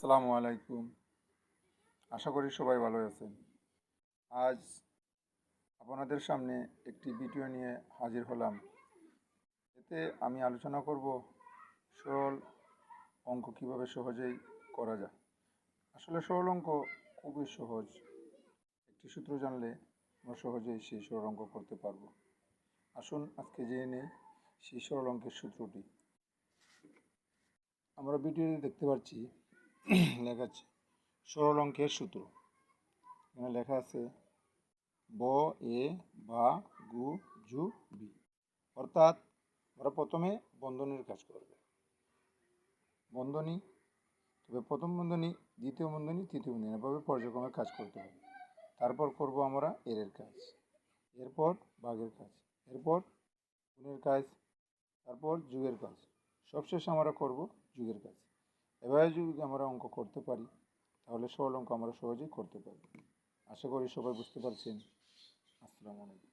আসসালামু আলাইকুম। আশা করি সবাই ভালো আছেন। আজ আপনাদের সামনে একটি ভিডিও নিয়ে হাজির হলাম। এতে আমি আলোচনা করব সরল অঙ্ক কিভাবে সহজেই করা যায়। আসলে সরল অঙ্ক খুবই সহজ। একটি সূত্র জানলে আমরা সহজেই সেই সরল অঙ্ক করতে পারবো। আসুন আজকে জেনে নিই সেই সরল অঙ্কের সূত্রটি। আমরা ভিডিওতে দেখতে পাচ্ছি লেখা আছে সরল অঙ্কের সূত্র। এখানে লেখা আছে ব এ বা গু জু বি, অর্থাৎ আমরা প্রথমে বন্ধনীর কাজ করব। বন্ধনী, তবে প্রথম বন্ধনী, দ্বিতীয় বন্ধনী, তৃতীয় বন্ধনী, এভাবে পর্যায়ক্রমে কাজ করতে হবে। তারপর করব আমরা এর কাজ, এরপর ভাগের কাজ, এরপর গুণের কাজ, তারপর যোগের কাজ, সবশেষে আমরা করব যোগের কাজ। এভাবে যদি আমরা অঙ্ক করতে পারি তাহলে সরল অঙ্ক আমরা সহজেই করতে পারি। আশা করি সবাই বুঝতে পারছেন। আসসালামু আলাইকুম।